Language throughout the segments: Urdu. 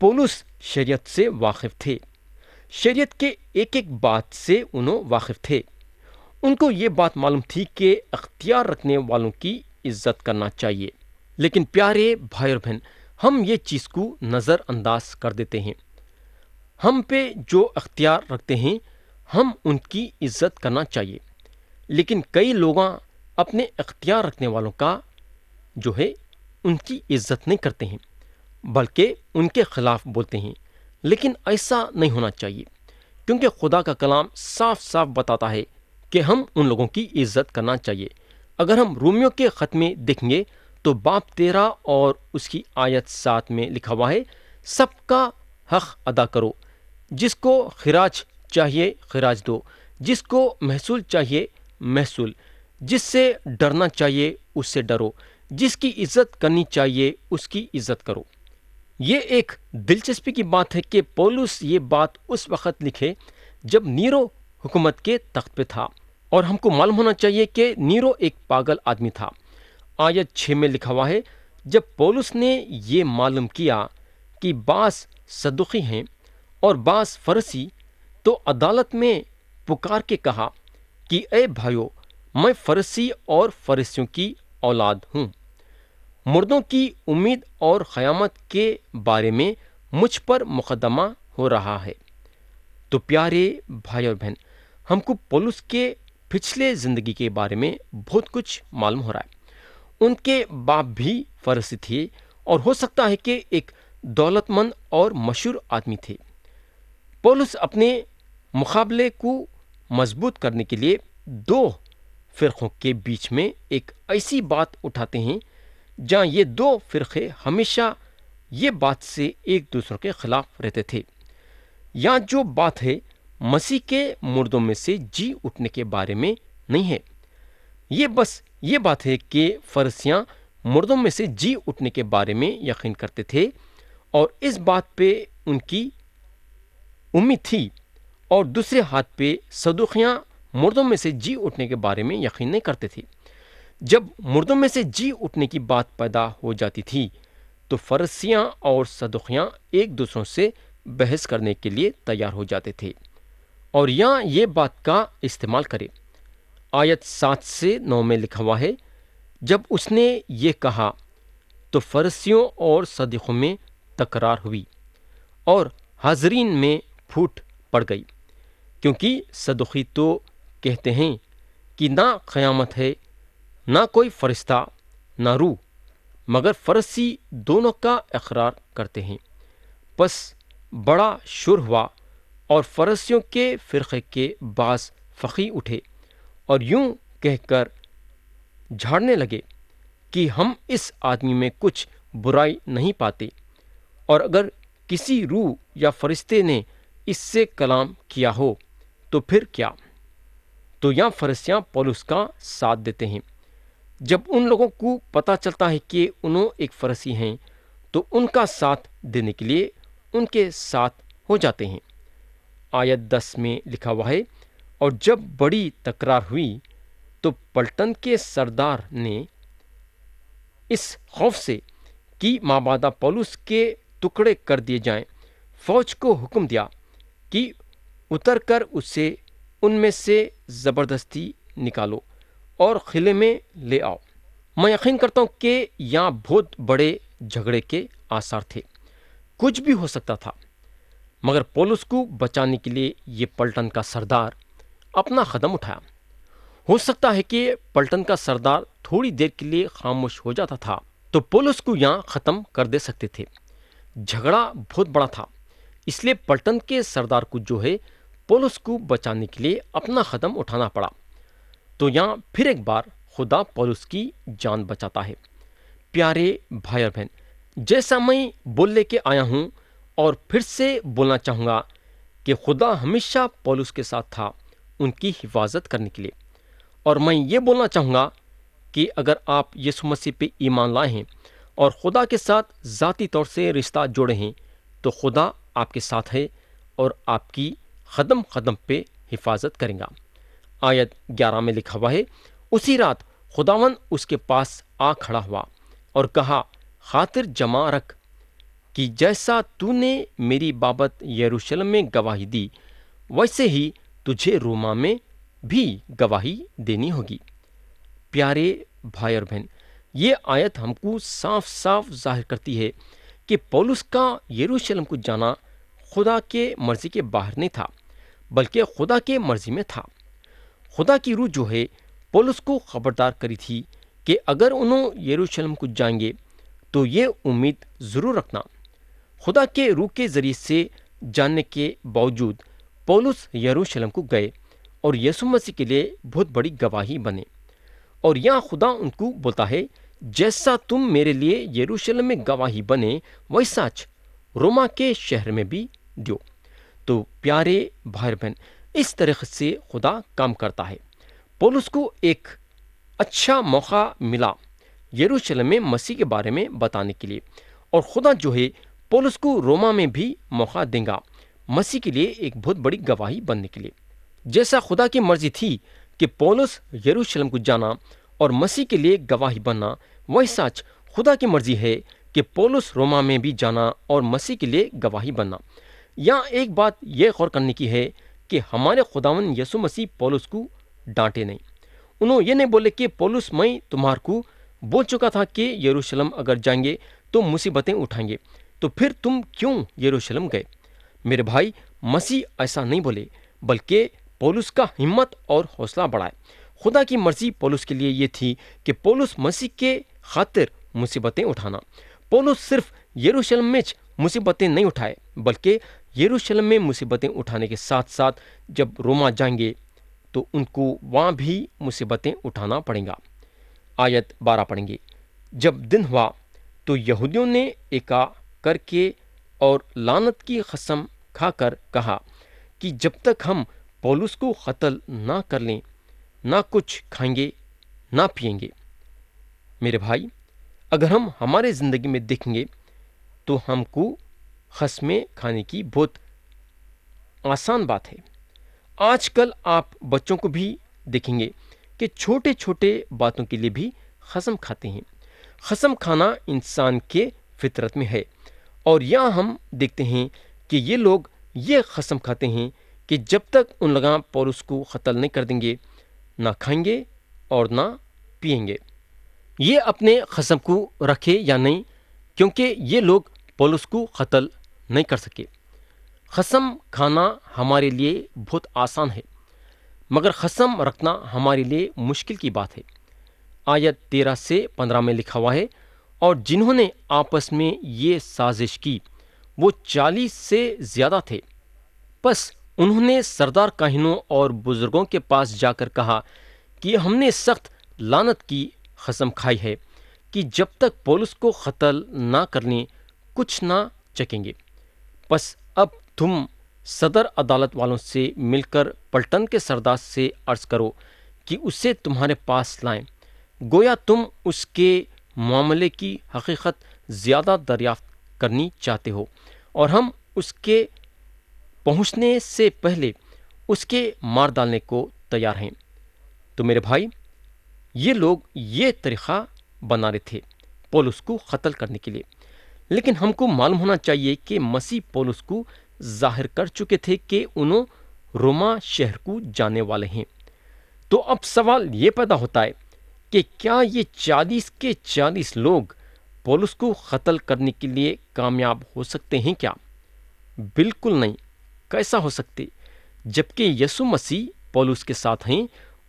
پولس شریعت سے واقف تھے، شریعت کے ایک ایک بات سے انہوں واقف تھے۔ ان کو یہ بات معلوم تھی کہ اختیار رکھنے والوں کی عزت کرنا چاہیے۔ لیکن پیارے بھائی اور بہن، ہم یہ چیز کو نظر انداز کر دیتے ہیں۔ ہم پہ جو اختیار رکھتے ہیں ہم ان کی عزت کرنا چاہیے، لیکن کئی لوگ اپنے اختیار رکھنے والوں کا جو ہے ان کی عزت نہیں کرتے ہیں، بلکہ ان کے خلاف بولتے ہیں۔ لیکن ایسا نہیں ہونا چاہیے، کیونکہ خدا کا کلام صاف صاف بتاتا ہے کہ ہم ان لوگوں کی عزت کرنا چاہیے۔ اگر ہم رومیوں کے خط میں دیکھیں گے تو باب 13 اور اس کی آیت 7 میں لکھا ہوا ہے، سب کا حق ادا کرو، جس کو خراج چاہیے خراج دو، جس کو محصول چاہیے محصول، جس سے ڈرنا چاہیے اس سے ڈرو، جس کی عزت کرنی چاہیے اس کی عزت کرو۔ یہ ایک دلچسپی کی بات ہے کہ پولس یہ بات اس وقت لکھے جب نیرو حکومت کے تخت پہ تھا، اور ہم کو معلوم ہونا چاہیے کہ نیرو ایک پاگل آدمی تھا۔ آیت 6 میں لکھا ہوا ہے، جب پولس نے یہ معلوم کیا کہ بعض صدوقی ہیں اور بعض فرسی، تو عدالت میں پکار کے کہا کہ اے بھائیو، میں فرسی اور فرشتوں کی اولاد ہوں، مردوں کی امید اور قیامت کے بارے میں مجھ پر مقدمہ ہو رہا ہے۔ تو پیارے بھائی اور بہن، ہم کو پولس کے پچھلے زندگی کے بارے میں بہت کچھ معلوم ہو رہا ہے۔ ان کے باپ بھی فرسی تھے، اور ہو سکتا ہے کہ ایک دولت مند اور مشہور آدمی تھے۔ پولس اپنے مقابلے کو مضبوط کرنے کے لیے دو فرقوں کے بیچ میں ایک ایسی بات اٹھاتے ہیں جہاں یہ دو فرقے ہمیشہ یہ بات سے ایک دوسرے کے خلاف رہتے تھے۔ یہاں جو بات ہے مسیح کے مردوں میں سے جی اٹھنے کے بارے میں نہیں ہے، یہ بس یہ بات ہے کہ فرشیاں مردوں میں سے جی اٹھنے کے بارے میں یقین کرتے تھے، اور اس بات پہ ان کی امید تھی، اور دوسرے ہاتھ پہ صدوقیاں مردوں میں سے جی اٹھنے کے بارے میں یقین نہیں کرتے تھے۔ جب مردوں میں سے جی اٹھنے کی بات پیدا ہو جاتی تھی تو فرشیاں اور صدوقیاں ایک دوسروں سے بحث کرنے کے لیے تیار ہو جاتے تھے، اور یہاں یہ بات کا استعمال کرے۔ آیت 7 سے 9 میں لکھا ہوا ہے، جب اس نے یہ کہا تو فرشیوں اور صدوقیوں میں تکرار ہوئی اور حاضرین میں پھوٹ پڑ گئی، کیونکہ صدوقی تو کہتے ہیں کہ نہ قیامت ہے، نہ کوئی فرشتہ، نہ روح، مگر فرشی دونوں کا اقرار کرتے ہیں۔ پس بڑا شور ہوا، اور فرشیوں کے فرقے کے بعض فقی اٹھے اور یوں کہہ کر جھاڑنے لگے کہ ہم اس آدمی میں کچھ برائی نہیں پاتے، اور اگر کسی روح یا فرشتے نے اس سے کلام کیا ہو تو پھر کیا؟ تو یہاں فرشیاں پولس کا ساتھ دیتے ہیں۔ جب ان لوگوں کو پتہ چلتا ہے کہ انہوں ایک فرشی ہیں تو ان کا ساتھ دینے کے لیے ان کے ساتھ ہو جاتے ہیں۔ آیت 10 میں لکھا ہوا ہے، اور جب بڑی تکرار ہوئی تو پلٹن کے سردار نے اس خوف سے کہ مابعدہ پولس کے ٹکڑے کر دیے جائیں، فوج کو حکم دیا کہ اتر کر اسے ان میں سے زبردستی نکالو اور قلعے میں لے آؤ۔ میں یقین کرتا ہوں کہ یہاں بہت بڑے جھگڑے کے آثار تھے، کچھ بھی ہو سکتا تھا، مگر پولس کو بچانے کے لیے یہ پلٹن کا سردار اپنا قدم اٹھایا۔ ہو سکتا ہے کہ پلٹن کا سردار تھوڑی دیر کے لیے خاموش ہو جاتا تھا تو پولس کو یہاں ختم کر دے سکتے تھے۔ جھگڑا بہت بڑا تھا، اس لیے پلٹن کے سردار کو جو ہے پولس کو بچانے کے لیے اپنا قدم اٹھانا پڑا۔ تو یہاں پھر ایک بار خدا پولس کی جان بچاتا ہے۔ پیارے بھائی اور بہن، جیسا میں بول لے کے آیا ہوں اور پھر سے بولنا چاہوں گا کہ خدا ہمیشہ پولس کے ساتھ تھا ان کی حفاظت کرنے کے لیے، اور میں یہ بولنا چاہوں گا کہ اگر آپ یسوع مسیح پہ ایمان لائے ہیں اور خدا کے ساتھ ذاتی طور سے رشتہ جوڑے ہیں تو خدا آپ کے ساتھ ہے اور آپ کی قدم قدم پہ حفاظت کرے گا۔ آیت 11 میں لکھا ہوا ہے، اسی رات خداوند اس کے پاس آ کھڑا ہوا اور کہا، خاطر جمع رکھ کہ جیسا تو نے میری بابت یروشلم میں گواہی دی ویسے ہی تجھے روما میں بھی گواہی دینی ہوگی۔ پیارے بھائی اور بہن، یہ آیت ہم کو صاف صاف ظاہر کرتی ہے کہ پولس کا یروشلم کو جانا خدا کے مرضی کے باہر نہیں تھا، بلکہ خدا کے مرضی میں تھا۔ خدا کی روح جو ہے پولس کو خبردار کری تھی کہ اگر انہوں یروشلم کو جائیں گے تو یہ امید ضرور رکھنا۔ خدا کے روح کے ذریعے سے جاننے کے باوجود پولس یروشلم کو گئے اور یسوع مسیح کے لیے بہت بڑی گواہی بنے۔ اور یہاں خدا ان کو بولتا ہے، جیسا تم میرے لیے یروشلم میں گواہی بنے ویسا روما کے شہر میں بھی دیو۔ تو پیارے بھائی بہن، اس طریقے سے خدا کام کرتا ہے۔ پولس کو ایک اچھا موقع ملا یروشلم میں مسیح کے بارے میں بتانے کے لیے، اور خدا جو ہے پولس کو روما میں بھی موقع دے گا مسیح کے لیے ایک بہت بڑی گواہی بننے کے لیے۔ جیسا خدا کی مرضی تھی کہ پولس یروشلم کو جانا اور مسیح کے لیے گواہی بننا، ویسا خدا کی مرضی ہے کہ پولس روما میں بھی جانا اور مسیح کے لیے گواہی بننا۔ یہاں ایک بات یہ غور کرنے کی ہے کہ ہمارے خداوند یسوع مسیح پولس کو ڈانٹے نہیں۔ انہوں یہ نہیں بولے کہ پولس، میں تمہار کو بول چکا تھا کہ یروشلم اگر جائیں گے تو مصیبتیں اٹھائیں گے، تو پھر تم کیوں یروشلم گئے؟ میرے بھائی، مسیح ایسا نہیں بولے، بلکہ پولس کا ہمت اور حوصلہ بڑھائے۔ خدا کی مرضی پولس کے لیے یہ تھی کہ پولس مسیح کے خاطر مصیبتیں اٹھانا۔ پولس صرف یروشلم میں مصیبتیں نہیں اٹھائے، بلکہ یروشلم میں مصیبتیں اٹھانے کے ساتھ ساتھ جب روما جائیں گے تو ان کو وہاں بھی مصیبتیں اٹھانا پڑیں گا۔ آیت 12 پڑھیں گے۔ جب دن ہوا تو یہودیوں نے ایکا کر کے اور لعنت کی قسم کھا کر کہا کہ جب تک ہم پولس کو قتل نہ کر لیں نہ کچھ کھائیں گے نہ پیئیں گے۔ میرے بھائی، اگر ہم ہمارے زندگی میں دیکھیں گے تو ہم کو قسمیں کھانے کی بہت آسان بات ہے۔ آج کل آپ بچوں کو بھی دیکھیں گے کہ چھوٹے چھوٹے باتوں کے لیے بھی قسم کھاتے ہیں۔ قسم کھانا انسان کے فطرت میں ہے، اور یہاں ہم دیکھتے ہیں کہ یہ لوگ یہ قسم کھاتے ہیں کہ جب تک ان لوگاں پولس کو قتل نہیں کر دیں گے، نہ کھائیں گے اور نہ پئیں گے۔ یہ اپنے قسم کو رکھے یا نہیں، کیونکہ یہ لوگ پولس کو قتل نہیں کر سکے۔ قسم کھانا ہمارے لیے بہت آسان ہے، مگر قسم رکھنا ہمارے لیے مشکل کی بات ہے۔ آیت 13 سے 15 میں لکھا ہوا ہے، اور جنہوں نے آپس میں یہ سازش کی وہ 40 سے زیادہ تھے۔ پس انہوں نے سردار کاہنوں اور بزرگوں کے پاس جا کر کہا کہ ہم نے سخت لعنت کی قسم کھائی ہے کہ جب تک پولس کو قتل نہ کر لیں کچھ نہ چکیں گے۔ پس اب تم صدر عدالت والوں سے مل کر پلٹن کے سردار سے عرض کرو کہ اسے تمہارے پاس لائیں، گویا تم اس کے معاملے کی حقیقت زیادہ دریافت کرنی چاہتے ہو، اور ہم اس کے پہنچنے سے پہلے اس کے مار ڈالنے کو تیار ہیں۔ تو میرے بھائی، یہ لوگ یہ طریقہ بنا رہے تھے پولس کو قتل کرنے کے لیے، لیکن ہم کو معلوم ہونا چاہیے کہ مسیح پولس کو ظاہر کر چکے تھے کہ انہوں روما شہر کو جانے والے ہیں۔ تو اب سوال یہ پیدا ہوتا ہے کہ کیا یہ 40 کے 40 لوگ پولس کو قتل کرنے کے لیے کامیاب ہو سکتے ہیں کیا؟ بالکل نہیں۔ کیسا ہو سکتے جبکہ یسوع مسیح پولس کے ساتھ ہیں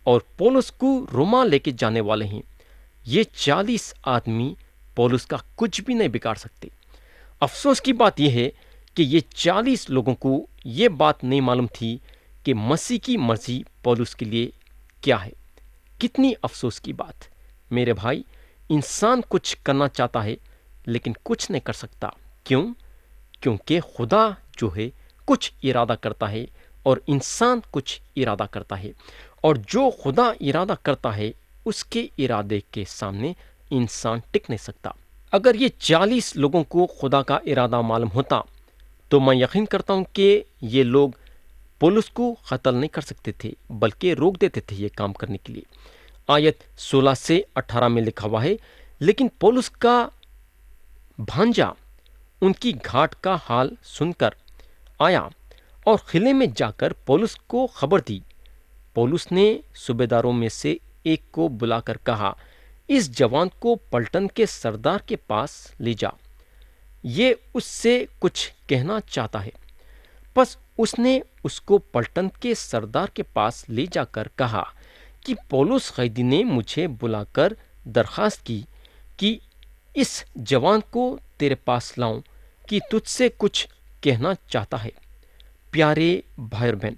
اور پولس کو روما لے کے جانے والے ہیں؟ یہ 40 آدمی پولس کا کچھ بھی نہیں بگاڑ سکتے۔ افسوس کی بات یہ ہے کہ یہ 40 لوگوں کو یہ بات نہیں معلوم تھی کہ مسیح کی مرضی پولس کے لیے کیا ہے۔ کتنی افسوس کی بات میرے بھائی، انسان کچھ کرنا چاہتا ہے لیکن کچھ نہیں کر سکتا۔ کیوں؟ کیونکہ خدا جو ہے کچھ ارادہ کرتا ہے اور انسان کچھ ارادہ کرتا ہے، اور جو خدا ارادہ کرتا ہے اس کے ارادے کے سامنے انسان ٹک نہیں سکتا۔ اگر یہ 40 لوگوں کو خدا کا ارادہ معلوم ہوتا تو میں یقین کرتا ہوں کہ یہ لوگ پولس کو قتل نہیں کر سکتے تھے، بلکہ روک دیتے تھے یہ کام کرنے کے لیے۔ آیت 16 سے 18 میں لکھا ہوا ہے، لیکن پولس کا بھانجا ان کی گھاٹ کا حال سن کر آیا اور قلعے میں جا کر پولس کو خبر دی۔ پولس نے صوبیداروں میں سے ایک کو بلا کر کہا، اس جوان کو پلٹن کے سردار کے پاس لے جا، یہ اس سے کچھ کہنا چاہتا ہے۔ پس اس نے اس کو پلٹن کے سردار کے پاس لے جا کر کہا کہ پولس قیدی نے مجھے بلا کر درخواست کی کہ اس جوان کو تیرے پاس لاؤں کہ تجھ سے کچھ کہنا چاہتا ہے۔ پیارے بھائی اور بہن،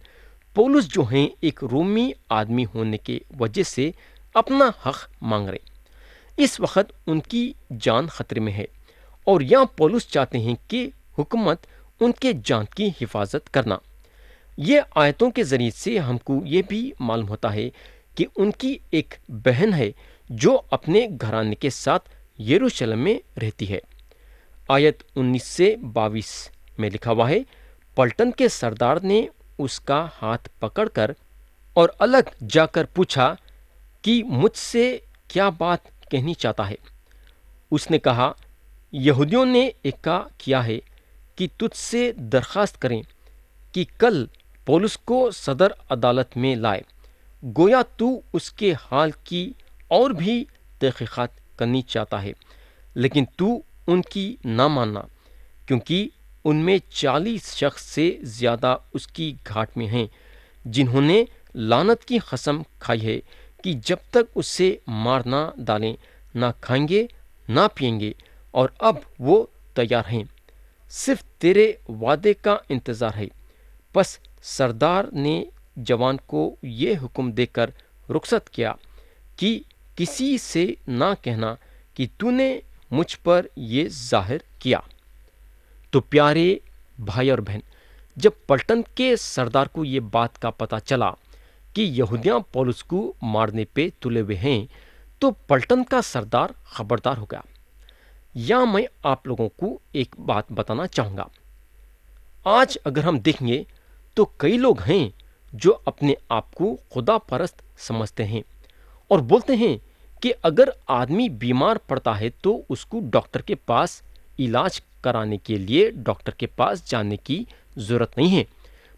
پولس جو ہیں ایک رومی آدمی ہونے کے وجہ سے اپنا حق مانگ رہے۔ اس وقت ان کی جان خطرے میں ہے اور یہاں پولس چاہتے ہیں کہ حکومت ان کے جان کی حفاظت کرنا۔ یہ آیتوں کے ذریعے سے ہم کو یہ بھی معلوم ہوتا ہے کہ ان کی ایک بہن ہے جو اپنے گھرانے کے ساتھ یروشلم میں رہتی ہے۔ آیت 19 سے 22 میں لکھا ہوا ہے، پلٹن کے سردار نے اس کا ہاتھ پکڑ کر اور الگ جا کر پوچھا کہ مجھ سے کیا بات کہنی چاہتا ہے۔ اس نے کہا، یہودیوں نے ایکا کیا ہے کہ تجھ سے درخواست کریں کہ کل پولس کو صدر عدالت میں لائے، گویا تو اس کے حال کی اور بھی تحقیقات کرنی چاہتا ہے، لیکن تو ان کی نہ ماننا، کیونکہ ان میں 40 شخص سے زیادہ اس کی گھاٹ میں ہیں، جنہوں نے لعنت کی قسم کھائی ہے کہ جب تک اسے مار نہ ڈالیں نہ کھائیں گے نہ پئیں گے، اور اب وہ تیار ہیں، صرف تیرے وعدے کا انتظار ہے۔ پس سردار نے جوان کو یہ حکم دے کر رخصت کیا کہ کسی سے نہ کہنا کہ تو نے مجھ پر یہ ظاہر کیا۔ تو پیارے بھائی اور بہن، جب پلٹن کے سردار کو یہ بات کا پتہ چلا کہ یہودیاں پولس کو مارنے پہ تلے ہوئے ہیں، تو پلٹن کا سردار خبردار ہو گیا۔ یہاں میں آپ لوگوں کو ایک بات بتانا چاہوں گا۔ آج اگر ہم دیکھیں گے تو کئی لوگ ہیں جو اپنے آپ کو خدا پرست سمجھتے ہیں اور بولتے ہیں کہ اگر آدمی بیمار پڑتا ہے تو اس کو ڈاکٹر کے پاس علاج کرانے کے لیے ڈاکٹر کے پاس جانے کی ضرورت نہیں ہے،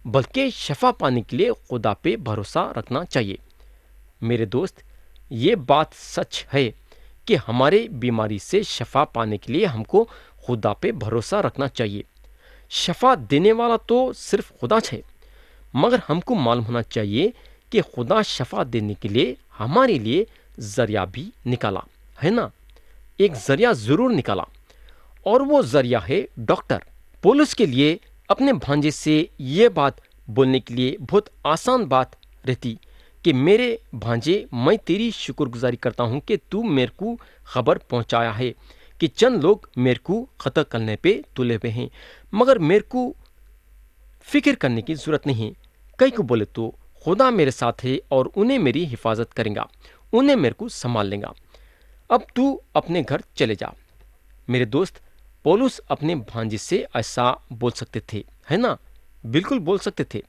بلکہ شفا پانے کے لیے خدا پہ بھروسہ رکھنا چاہیے۔ میرے دوست، یہ بات سچ ہے کہ ہمارے بیماری سے شفا پانے کے لیے ہم کو خدا پہ بھروسہ رکھنا چاہیے۔ شفا دینے والا تو صرف خدا ہے، مگر ہم کو معلوم ہونا چاہیے کہ خدا شفا دینے کے لیے ہمارے لیے ذریعہ بھی نکالا ہے نا، ایک ذریعہ ضرور نکالا، اور وہ ذریعہ ہے ڈاکٹر۔ پولس کے لیے اپنے بھانجے سے یہ بات بولنے کے لیے بہت آسان بات رہتی کہ میرے بھانجے، میں تیری شکر گزاری کرتا ہوں کہ تو میرے کو خبر پہنچایا ہے کہ چند لوگ میرے کو قتل کرنے پہ تلے ہوئے ہیں، مگر میرے کو فکر کرنے کی ضرورت نہیں ہے۔ کئی کو بولے تو خدا میرے ساتھ ہے اور انہیں میری حفاظت کرے گا، انہیں میرے کو سنبھال لے گا، اب تو اپنے گھر چلے جا۔ میرے دوست، پولس اپنے بھانجے سے ایسا بول سکتے تھے، ہے نا، بالکل بول سکتے تھے،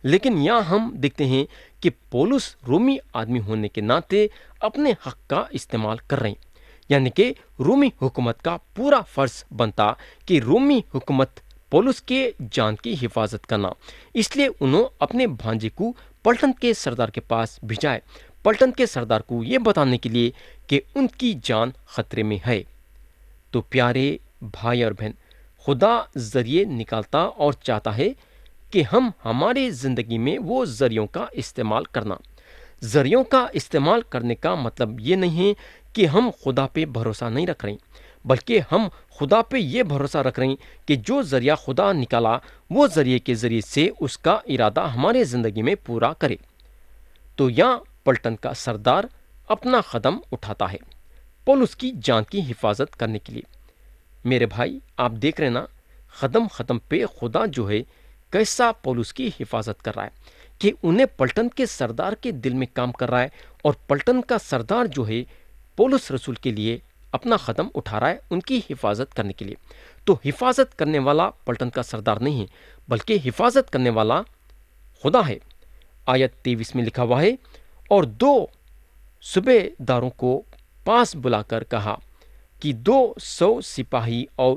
لیکن یہاں ہم دیکھتے ہیں کہ پولس رومی آدمی ہونے کے ناطے اپنے حق کا استعمال کر رہے ہیں، یعنی کہ رومی حکومت کا پورا فرض بنتا کہ رومی حکومت پولس کے جان کی حفاظت کرنا، اس لیے انہوں اپنے بھانجے کو پلٹن کے سردار کے پاس بھیجائے، پلٹن کے سردار کو یہ بتانے کے لیے کہ ان کی جان خطرے میں ہے۔ تو پیارے بھائی اور بہن، خدا ذریعے نکالتا اور چاہتا ہے کہ ہم ہمارے زندگی میں وہ ذریعوں کا استعمال کرنا۔ ذریعوں کا استعمال کرنے کا مطلب یہ نہیں ہے کہ ہم خدا پہ بھروسہ نہیں رکھ رہے ہیں، بلکہ ہم خدا پہ یہ بھروسہ رکھ رہے ہیں کہ جو ذریعہ خدا نکالا وہ ذریعے کے ذریعے سے اس کا ارادہ ہمارے زندگی میں پورا کرے۔ تو یہاں پلٹن کا سردار اپنا قدم اٹھاتا ہے پولس کی جان کی حفاظت کرنے کے لیے۔ میرے بھائی، آپ دیکھ رہے نا، قدم قدم پہ خدا جو ہے کیسا پولس کی حفاظت کر رہا ہے، کہ انہیں پلٹن کے سردار کے دل میں کام کر رہا ہے، اور پلٹن کا سردار جو ہے پولس رسول کے لیے اپنا قدم اٹھا رہا ہے ان کی حفاظت کرنے کے لیے۔ تو حفاظت کرنے والا پلٹن کا سردار نہیں ہے، بلکہ حفاظت کرنے والا خدا ہے۔ آیت 23 میں لکھا ہوا ہے، اور 2 صوبے داروں کو پاس بلا کر کہا کہ 200 سپاہی اور